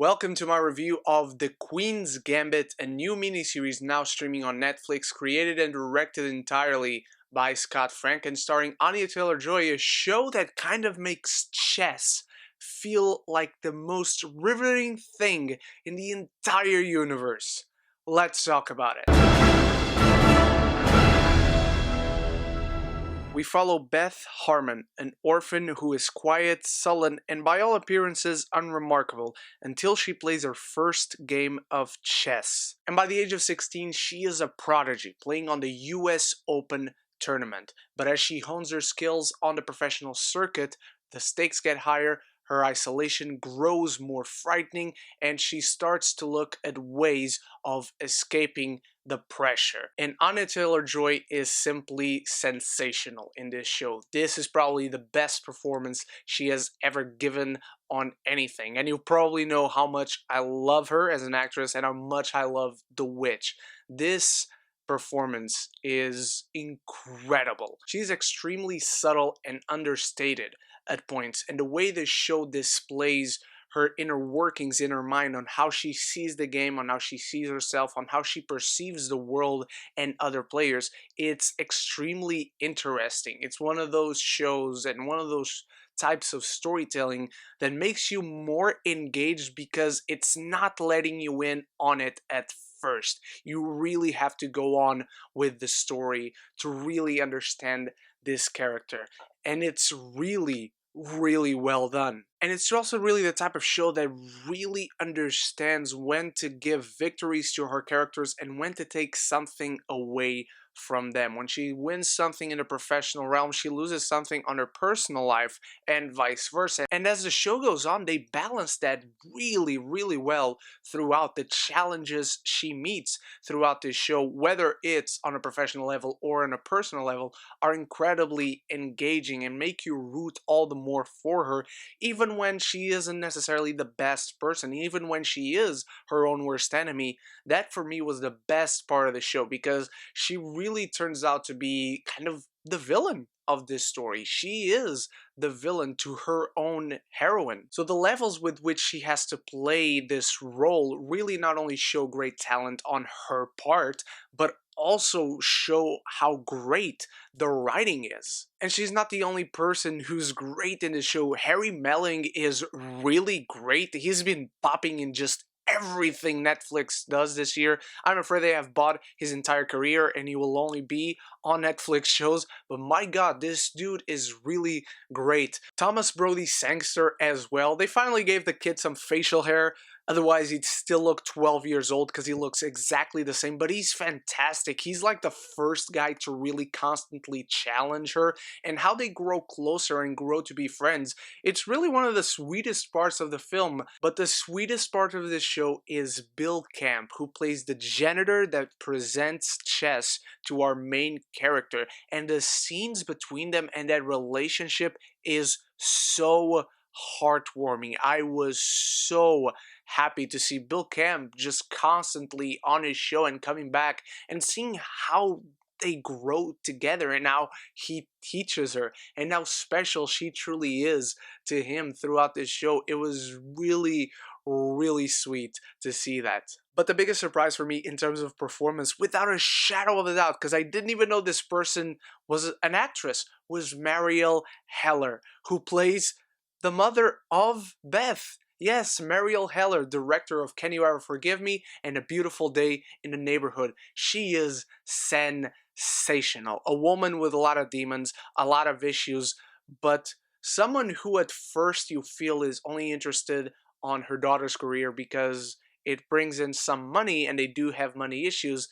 Welcome to my review of The Queen's Gambit, a new miniseries now streaming on Netflix, created and directed entirely by Scott Frank and starring Anya Taylor-Joy, a show that kind of makes chess feel like the most riveting thing in the entire universe. Let's talk about it. We follow Beth Harmon, an orphan who is quiet, sullen, and by all appearances unremarkable until she plays her first game of chess. And by the age of 16, she is a prodigy, playing on the US Open tournament. But as she hones her skills on the professional circuit, the stakes get higher, her isolation grows more frightening, and she starts to look at ways of escaping the pressure. And Anya Taylor-Joy is simply sensational in this show. This is probably the best performance she has ever given on anything. And you probably know how much I love her as an actress and how much I love The Witch. This performance is incredible. She's extremely subtle and understated at points, and the way this show displays her inner workings in her mind on how she sees the game, on how she sees herself, on how she perceives the world and other players, it's extremely interesting. It's one of those shows and one of those types of storytelling that makes you more engaged because it's not letting you in on it at first. You really have to go on with the story to really understand this character, and it's really well done. And it's also really the type of show that really understands when to give victories to her characters and when to take something away from them. When she wins something in the professional realm, she loses something on her personal life and vice versa. And as the show goes on, they balance that really well throughout the challenges she meets throughout this show, whether it's on a professional level or on a personal level, are incredibly engaging and make you root all the more for her, even when she isn't necessarily the best person, even when she is her own worst enemy. That for me was the best part of the show, because she really turns out to be kind of the villain of this story. She is the villain to her own heroine. So the levels with which she has to play this role really not only show great talent on her part, but also show how great the writing is. And she's not the only person who's great in the show. Harry Melling is really great. He's been popping in just everything Netflix does this year. I'm afraid they have bought his entire career and he will only be on Netflix shows, but my god, this dude is really great. Thomas Brodie-Sangster as well. They finally gave the kid some facial hair. Otherwise, he'd still look 12 years old because he looks exactly the same, but he's fantastic. He's like the first guy to really constantly challenge her, and how they grow closer and grow to be friends. It's really one of the sweetest parts of the film, but the sweetest part of this show is Bill Camp, who plays the janitor that presents chess to our main character, and the scenes between them and that relationship is so heartwarming. I was so happy to see Bill Camp just constantly on his show and coming back and seeing how they grow together and how he teaches her and how special she truly is to him throughout this show. It was really sweet to see that. But the biggest surprise for me in terms of performance, without a shadow of a doubt, because I didn't even know this person was an actress, was Marielle Heller, who plays the mother of Beth. Yes, Marielle Heller, director of Can You Ever Forgive Me and A Beautiful Day in the Neighborhood. She is sensational. A woman with a lot of demons, a lot of issues, but someone who at first you feel is only interested on her daughter's career because it brings in some money and they do have money issues.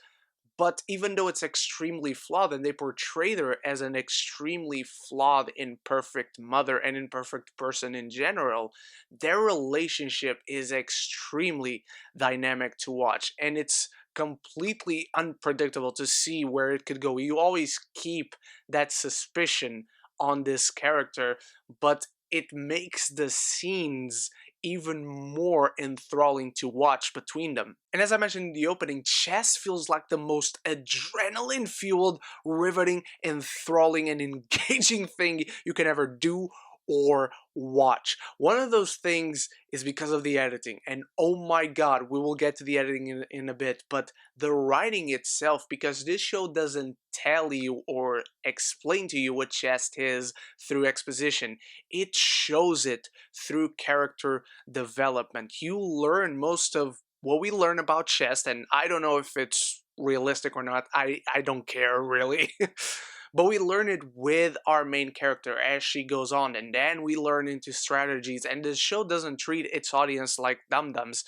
But even though it's extremely flawed, and they portray her as an extremely flawed, imperfect mother and imperfect person in general, their relationship is extremely dynamic to watch. And it's completely unpredictable to see where it could go. You always keep that suspicion on this character, but it makes the scenes even more enthralling to watch between them. And as I mentioned in the opening, chess feels like the most adrenaline-fueled, riveting, enthralling, and engaging thing you can ever do or watch. One of those things is because of the editing, and oh my god, we will get to the editing in a bit, but the writing itself, because this show doesn't tell you or explain to you what chest is through exposition, it shows it through character development. You learn most of what we learn about chest, and I don't know if it's realistic or not. I don't care really. But we learn it with our main character as she goes on, and then we learn into strategies, and the show doesn't treat its audience like dum-dums.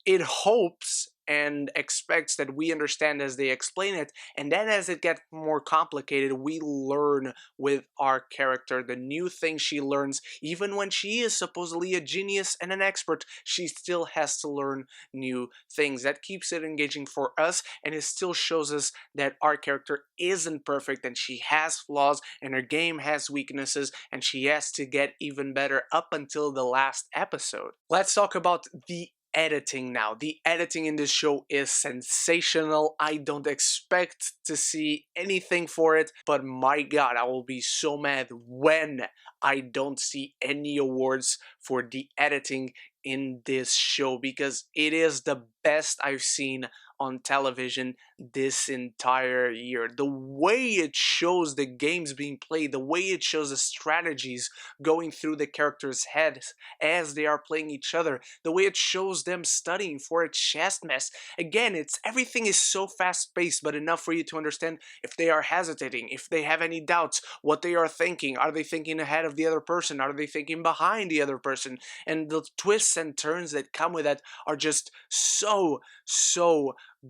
It hopes and expects that we understand as they explain it, and then as it gets more complicated, we learn with our character the new things she learns. Even when she is supposedly a genius and an expert, she still has to learn new things. That keeps it engaging for us, and it still shows us that our character isn't perfect and she has flaws and her game has weaknesses and she has to get even better up until the last episode. Let's talk about the editing now. The editing in this show is sensational. I don't expect to see anything for it, but my god, I will be so mad when I don't see any awards for the editing in this show, because it is the best I've seen on television this entire year. The way it shows the games being played, the way it shows the strategies going through the characters' heads as they are playing each other, the way it shows them studying for a chess mess. Again, everything is so fast-paced, but enough for you to understand if they are hesitating, if they have any doubts, what they are thinking. Are they thinking ahead of the other person? Are they thinking behind the other person? And the twists and turns that come with that are just so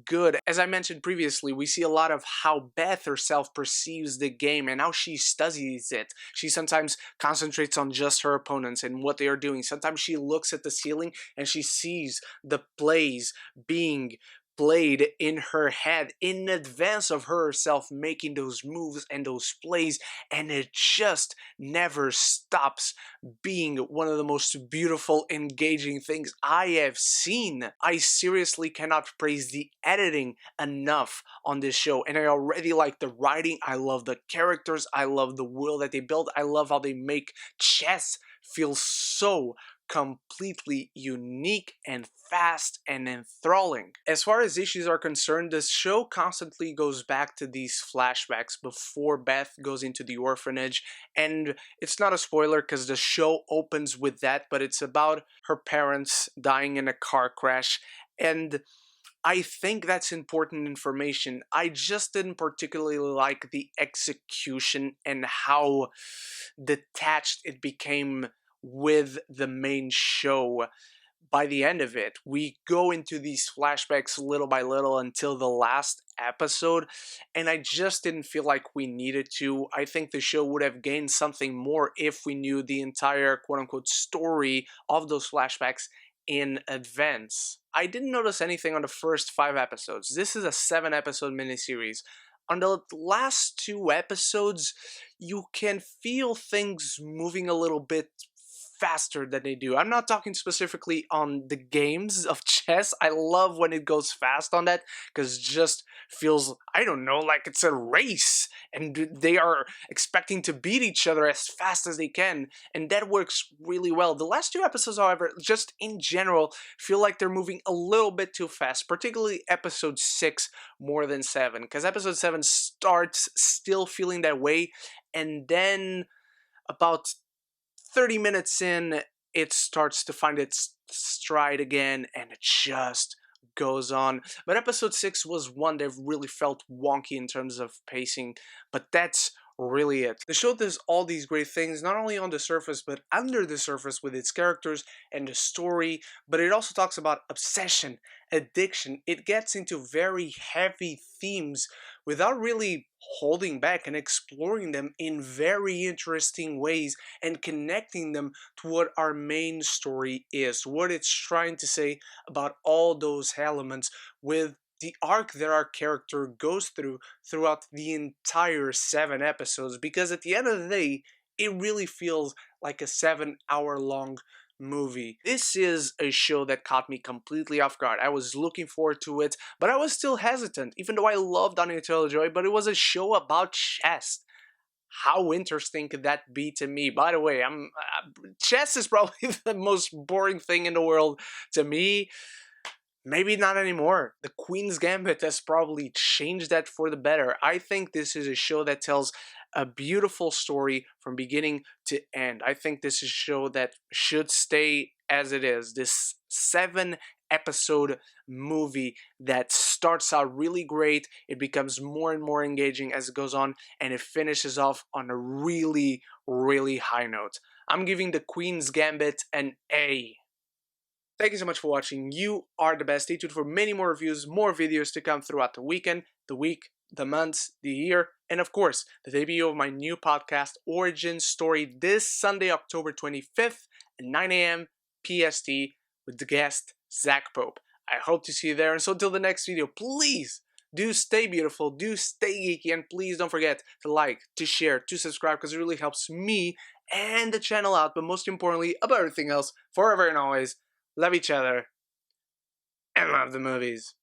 good. As I mentioned previously, we see a lot of how Beth herself perceives the game and how she studies it. She sometimes concentrates on just her opponents and what they are doing. Sometimes she looks at the ceiling and she sees the plays being played in her head in advance of herself making those moves and those plays, and it just never stops being one of the most beautiful, engaging things I have seen. I seriously cannot praise the editing enough on this show, and I already like the writing. I love the characters. I love the world that they build. I love how they make chess feel so completely unique and fast and enthralling. As far as issues are concerned, the show constantly goes back to these flashbacks before Beth goes into the orphanage, and it's not a spoiler because the show opens with that, but it's about her parents dying in a car crash, and I think that's important information. I just didn't particularly like the execution and how detached it became with the main show. By the end of it, we go into these flashbacks little by little until the last episode, and I just didn't feel like we needed to. I think the show would have gained something more if we knew the entire quote-unquote story of those flashbacks in advance. I didn't notice anything on the first 5 episodes. This is a 7-episode miniseries. On the last 2 episodes, you can feel things moving a little bit faster than they do. I'm not talking specifically on the games of chess. I love when it goes fast on that, because it just feels, I don't know, like it's a race and they are expecting to beat each other as fast as they can, and that works really well. The last 2 episodes, however, just in general, feel like they're moving a little bit too fast, particularly episode 6 more than 7, because episode 7 starts still feeling that way, and then about 30 minutes in, it starts to find its stride again, and it just goes on. But episode 6 was one that really felt wonky in terms of pacing, but that's really it. The show does all these great things, not only on the surface, but under the surface with its characters and the story, but it also talks about obsession, addiction. It gets into very heavy themes without really holding back and exploring them in very interesting ways and connecting them to what our main story is, what it's trying to say about all those elements with the arc that our character goes through throughout the entire 7 episodes, because at the end of the day, it really feels like a 7-hour long movie. This is a show that caught me completely off guard. I was looking forward to it, but I was still hesitant, even though I loved Anya, but it was a show about chess. How interesting could that be to me? By the way, chess is probably the most boring thing in the world to me. Maybe not anymore. The Queen's Gambit has probably changed that for the better. I think this is a show that tells a beautiful story from beginning to end. I think this is a show that should stay as it is. This 7-episode movie that starts out really great, it becomes more and more engaging as it goes on, and it finishes off on a really, really high note. I'm giving The Queen's Gambit an A. Thank you so much for watching. You are the best. Stay tuned for many more reviews, more videos to come throughout the weekend, the week, the months, the year, and of course, the debut of my new podcast, Origin Story, this Sunday, October 25th at 9 a.m. PST with the guest, Zach Pope. I hope to see you there. And so until the next video, please do stay beautiful, do stay geeky, and please don't forget to like, to share, to subscribe, because it really helps me and the channel out. But most importantly, above everything else, forever and always, love each other and love the movies.